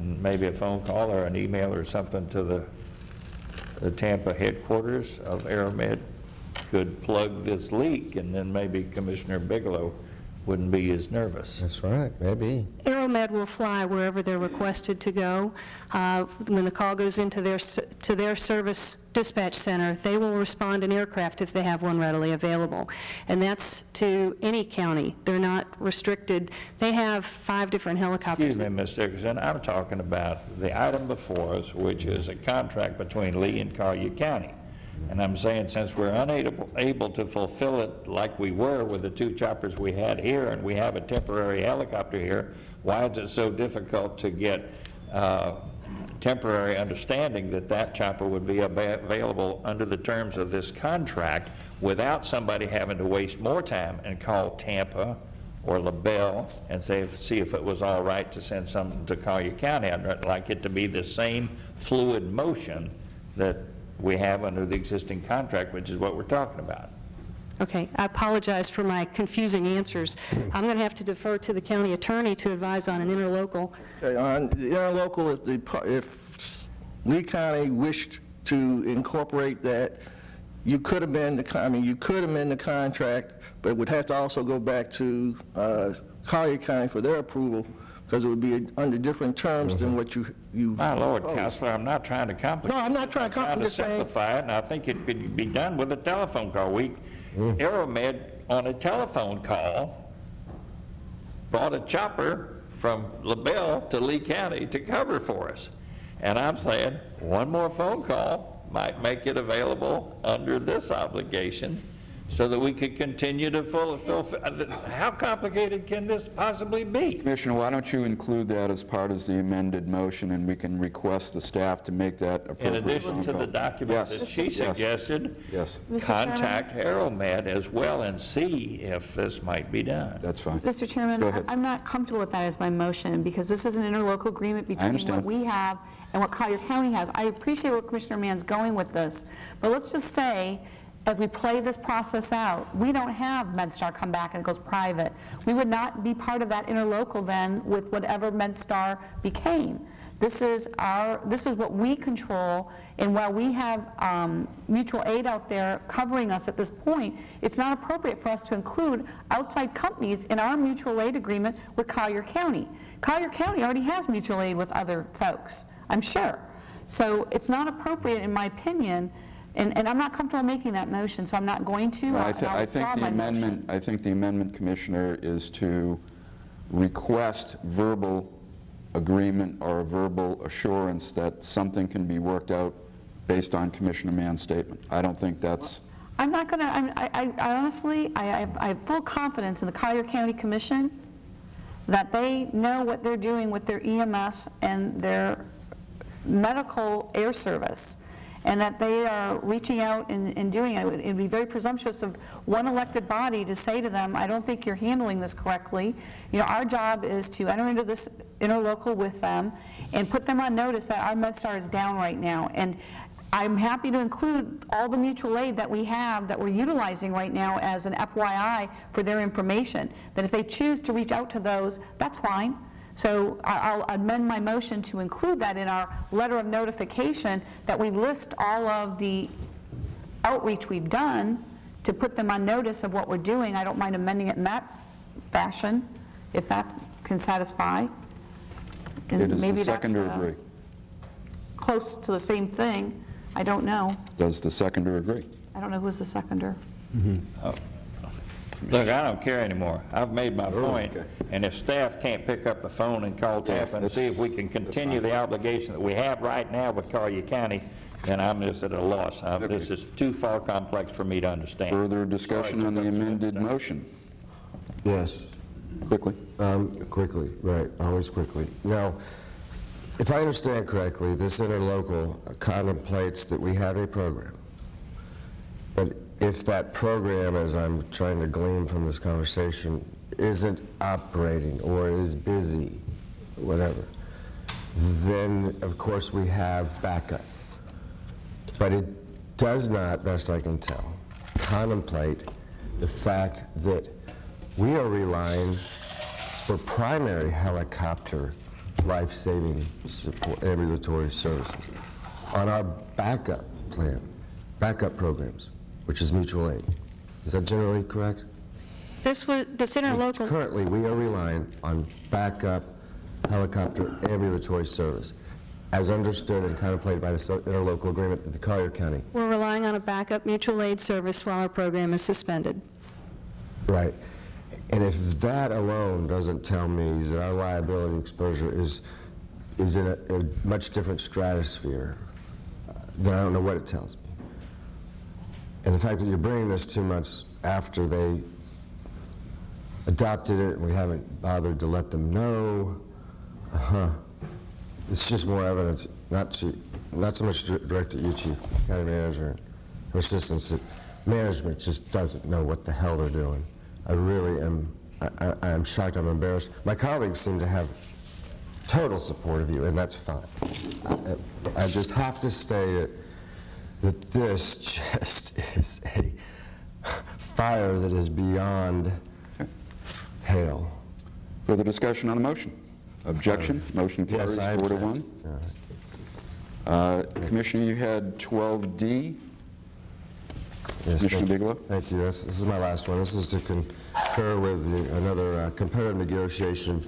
and maybe a phone call or an email or something to the Tampa headquarters of Aeromed could plug this leak, and then maybe Commissioner Bigelow wouldn't be as nervous. That's right, maybe. Aeromed will fly wherever they're requested to go. When the call goes into their service dispatch center, they will respond in aircraft if they have one readily available. And that's to any county. They're not restricted. They have 5 different helicopters. Excuse me, Ms. Dickerson, I'm talking about the item before us, which is a contract between Lee and Collier County. And I'm saying, since we're unable to fulfill it like we were with the 2 choppers we had here, and we have a temporary helicopter here, why is it so difficult to get temporary understanding that that chopper would be available under the terms of this contract without somebody having to waste more time and call Tampa or LaBelle and see if it was all right to send something to Collier County? I'd like it to be the same fluid motion that we have under the existing contract, which is what we're talking about. Okay, I apologize for my confusing answers. I'm going to have to defer to the county attorney to advise on an interlocal. Okay, on the interlocal, if Lee County wished to incorporate that, you could amend the contract, but it would have to also go back to Collier County for their approval, because it would be under different terms than what you My Lord, proposed. Counselor, I'm not trying to complicate. No, I'm not trying to complicate. I'm trying to simplify it, and I think it could be done with a telephone call. Aeromed, on a telephone call, brought a chopper from LaBelle to Lee County to cover for us. And I'm saying one more phone call might make it available under this obligation so that we could continue to fulfill. How complicated can this possibly be? Commissioner, why don't you include that as part of the amended motion, and we can request the staff to make that appropriate. In addition to the document that she suggested, yes, contact Aeromed as well and see if this might be done. That's fine. Mr. Chairman, I'm not comfortable with that as my motion, because this is an interlocal agreement between what we have and what Collier County has. I appreciate where Commissioner Mann's going with this, but let's just say, as we play this process out, we don't have MedStar come back and it goes private. We would not be part of that interlocal then with whatever MedStar became. This is what we control, and while we have mutual aid out there covering us at this point, it's not appropriate for us to include outside companies in our mutual aid agreement with Collier County. Collier County already has mutual aid with other folks, I'm sure. So it's not appropriate, in my opinion. And I'm not comfortable making that motion, so I'm not going to. Well, I think the amendment, Commissioner, is to request verbal agreement or a verbal assurance that something can be worked out based on Commissioner Mann's statement. I don't think that's. I'm not going to. I honestly, I have full confidence in the Collier County Commission that they know what they're doing with their EMS and their medical air service, and that they are reaching out and doing it. It would be very presumptuous of one elected body to say to them, I don't think you're handling this correctly. You know, our job is to enter into this interlocal with them and put them on notice that our MedStar is down right now. And I'm happy to include all the mutual aid that we have that we're utilizing right now as an FYI for their information. That if they choose to reach out to those, that's fine. So I'll amend my motion to include that in our letter of notification, that we list all of the outreach we've done to put them on notice of what we're doing. I don't mind amending it in that fashion, if that can satisfy. And Does maybe the seconder agree? Close to the same thing. I don't know. Does the seconder agree? I don't know who's the seconder. Oh. Look, I don't care anymore. I've made my point. Okay. And if staff can't pick up the phone and call Tampa and see if we can continue the obligation that we have right now with Collier County, then I'm just at a loss. This is too far complex for me to understand. Further discussion on the amended motion? Yes. Quickly. Quickly, right, always quickly. Now, if I understand correctly, this interlocal contemplates that we have a program. But if that program, as I'm trying to glean from this conversation, isn't operating or is busy, whatever, then of course we have backup. But it does not, best I can tell, contemplate the fact that we are relying for primary helicopter life-saving support, ambulatory services. On our backup plan, backup programs, which is mutual aid. Is that generally correct? This interlocal, Currently, we are relying on backup helicopter ambulatory service, as understood and contemplated by the interlocal agreement that the Collier County. we're relying on a backup mutual aid service while our program is suspended. Right. And if that alone doesn't tell me that our liability exposure is in a much different stratosphere, then I don't know what it tells me. And the fact that you're bringing this 2 months after they adopted it and we haven't bothered to let them know, it's just more evidence, not so much directed at you, Chief County Manager, or assistants, that management just doesn't know what the hell they're doing. I really am, I'm shocked, I'm embarrassed. My colleagues seem to have total support of you, and that's fine. I just have to state that this just is a fire that is beyond hail. Further discussion on the motion? Objection? Motion carries Yes, I 4 to object. 1. Commissioner, you had 12D. Yes, Commissioner Bigelow? Thank you. This is my last one. This is to concur with another competitive negotiation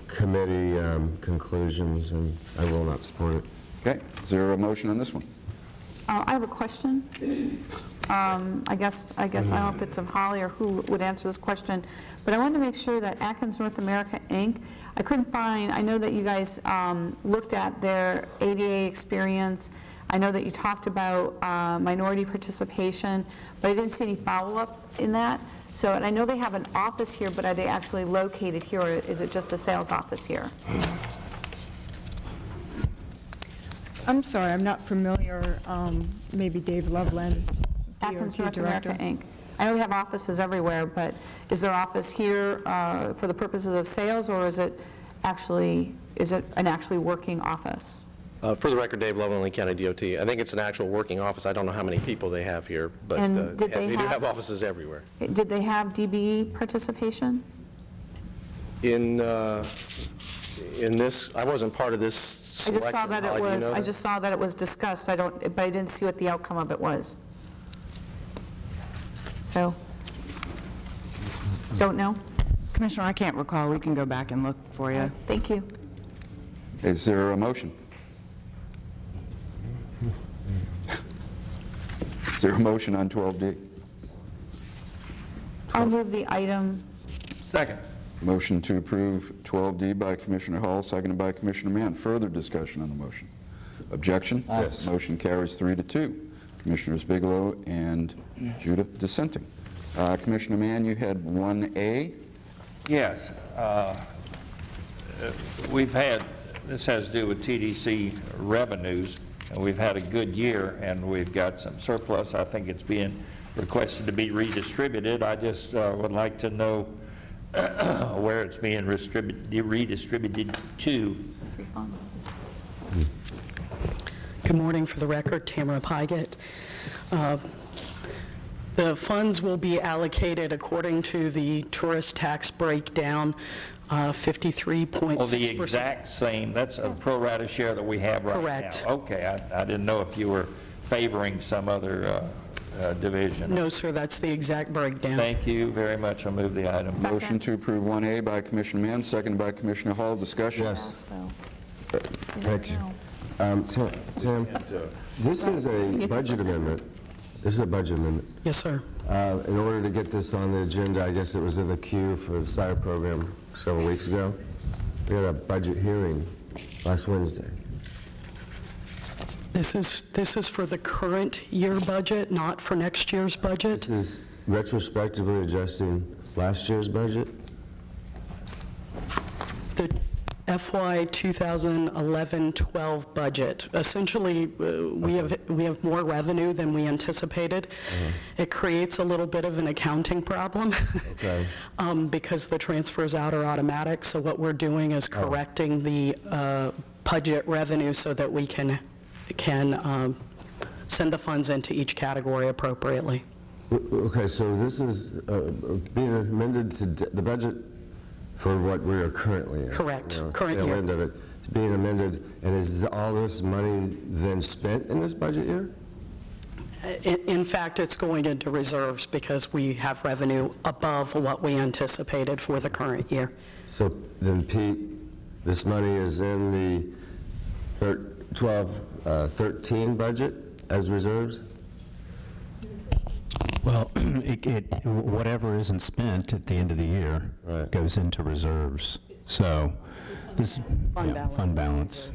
committee conclusions, and I will not support it. Okay, is there a motion on this one? I have a question. I guess I don't know if it's of Holly or who would answer this question, but I wanted to make sure that Atkins North America, Inc., I couldn't find, I know that you guys looked at their ADA experience. I know that you talked about minority participation, but I didn't see any follow-up in that. So, and I know they have an office here, but are they actually located here, or is it just a sales office here? I'm sorry, I'm not familiar. Maybe Dave Loveland, Atkins DOT North America, Director. Inc. I know they have offices everywhere, but is their office here for the purposes of sales, or is it an actually working office? For the record, Dave Loveland, Lee County DOT. I think it's an actual working office. I don't know how many people they have here, but And did they they do have- have offices everywhere. Did they have DBE participation? In this, I wasn't part of this I just selection. saw that it Holly, do you was, know I that? just saw that it was discussed, but I didn't see what the outcome of it was. So, don't know? Commissioner, I can't recall. We can go back and look for you. Thank you. Is there a motion? Is there a motion on 12D? I'll move the item. Second. Motion to approve 12D by Commissioner Hall, seconded by Commissioner Mann. Further discussion on the motion? Objection? Yes. Motion carries 3 to 2. Commissioners Bigelow and Judah dissenting. Commissioner Mann, you had 1A. Yes. We've had, this has to do with TDC revenues, and we've had a good year, and we've got some surplus. I think it's being requested to be redistributed. I just would like to know where it's being redistributed to. 3 funds. Good morning. For the record, Tamara Pygott. The funds will be allocated according to the tourist tax breakdown, 53.6%. Oh, the exact same, that's a pro rata share that we have right now. Correct. Okay, I didn't know if you were favoring some other division. No, sir, that's the exact breakdown. Thank you very much. I'll move the item. Motion to approve 1A by Commissioner Mann, seconded by Commissioner Hall. Discussion? Yes. So, Thank you. Tim, this is a budget amendment. This is a budget amendment. Yes, sir. In order to get this on the agenda, I guess it was in the queue for the SIRE program several weeks ago. We had a budget hearing last Wednesday. This is for the current year budget, not for next year's budget. This is retrospectively adjusting last year's budget. The FY 2011-12 budget. Essentially, we have more revenue than we anticipated. It creates a little bit of an accounting problem Okay. because the transfers out are automatic. So what we're doing is correcting the budget revenue so that we can send the funds into each category appropriately. Okay, so this is being amended to the budget for what we are currently in. Correct. Current tail year. end of it. It's being amended, and is all this money then spent in this budget year? In fact, it's going into reserves because we have revenue above what we anticipated for the current year. So then, Pete, this money is in the 13 budget as reserves? Well, whatever isn't spent at the end of the year goes into reserves. So this Fund balance. fund balance.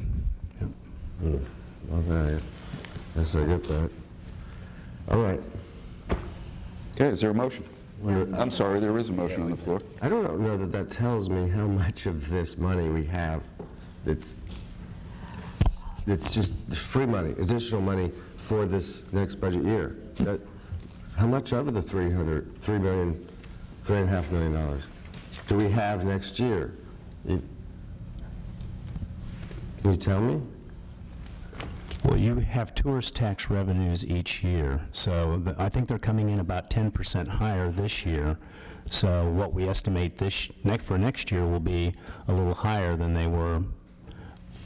Yep. Okay, yes, I get that. All right. Okay, is there a motion? I'm sorry, there is a motion on the floor. I don't know that that tells me how much of this money we have that's just free money, additional money for this next budget year. How much of the $3.5 million do we have next year? Can you tell me? Well, you have tourist tax revenues each year, so I think they're coming in about 10% higher this year. So what we estimate for next year will be a little higher than they were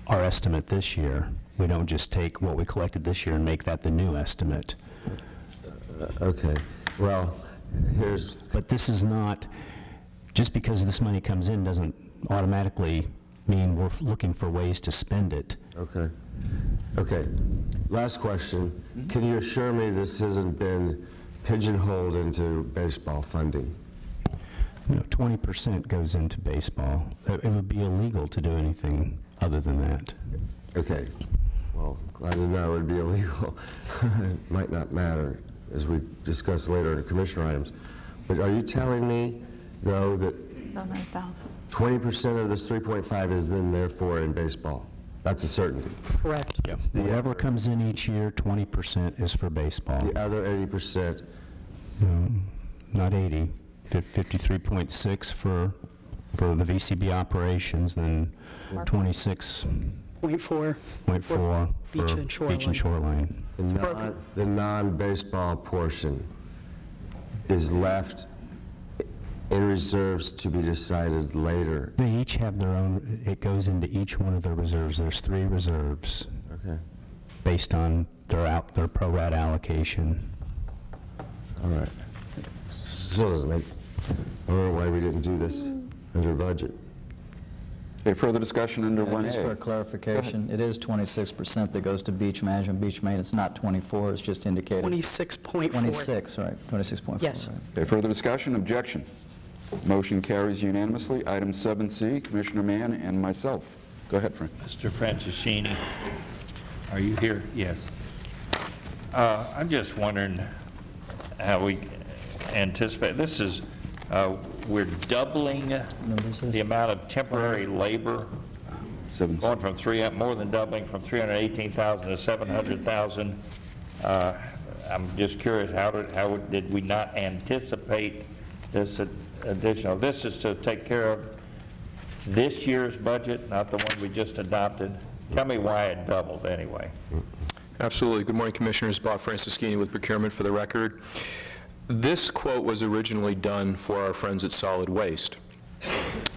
our estimate this year. We don't just take what we collected this year and make that the new estimate. Okay, well, But this is not, just because this money comes in doesn't automatically mean we're looking for ways to spend it. Okay. Okay. Last question. Can you assure me this hasn't been pigeonholed into baseball funding? 20% goes into baseball. It would be illegal to do anything other than that. Okay. Well, glad to know it would be illegal. It might not matter, as we discuss later in the commissioner items. But are you telling me, though, that 700,000. 20% of this 3.5 is then therefore in baseball? That's a certainty. Correct. Whatever comes in each year, 20% is for baseball. The other 80%, Not 80, 53.6 for the VCB operations, then 26.4 .4 for Beach and Shoreline. Beach and Shoreline. the non-baseball portion is left in reserves to be decided later. They each have their own, it goes into each one of their reserves. There's 3 reserves Okay. based on their pro rata allocation. All right. Still doesn't make, I don't know why we didn't do this under budget. Okay, further discussion under 1A? Just for clarification, it is 26% that goes to beach management, beach maintenance, not 24, it's just indicated. 26.4. 26, right, 26.4. Yes. right. Okay, further discussion? Objection? Motion carries unanimously. Item 7C, Commissioner Mann and myself. Go ahead, Frank. Mr. Franceschini, are you here? Yes. I'm just wondering how we anticipate, this is, we're doubling the amount of temporary labor, 7C. going from more than doubling from 318,000 to 700,000. I'm just curious, how did we not anticipate this additional? This is to take care of this year's budget, not the one we just adopted. Tell me why it doubled anyway. Absolutely. Good morning, Commissioners. Bob Franceschini with Procurement for the record. This quote was originally done for our friends at Solid Waste.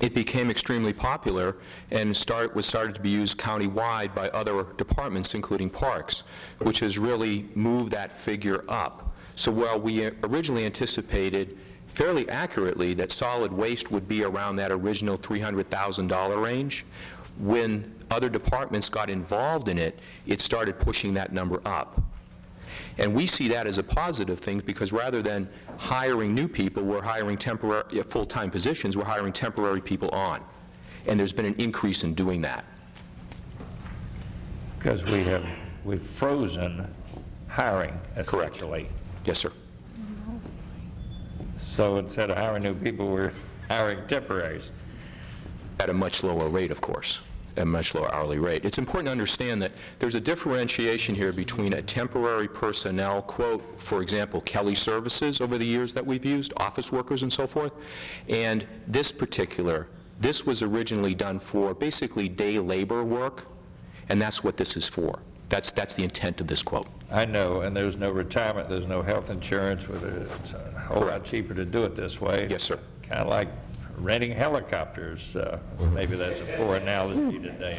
It became extremely popular and was started to be used countywide by other departments, including Parks, which has really moved that figure up. So while we originally anticipated fairly accurately that solid waste would be around that original $300,000 range, when other departments got involved in it, it started pushing that number up. And we see that as a positive thing because rather than hiring new people, we're hiring temporary, full-time positions, we're hiring temporary people on. And there's been an increase in doing that. Because we've frozen hiring, essentially. Correct. Yes, sir. So instead of hiring new people, we're hiring temporaries. At a much lower rate, of course, a much lower hourly rate. It's important to understand that there's a differentiation here between a temporary personnel quote, for example, Kelly Services over the years that we've used, office workers and so forth, and this was originally done for basically day labor work, and that's what this is for. That's the intent of this quote. I know, and there's no retirement, there's no health insurance, it's a whole lot cheaper to do it this way. Yes, sir. Kind of like renting helicopters. Maybe that's a poor analogy today.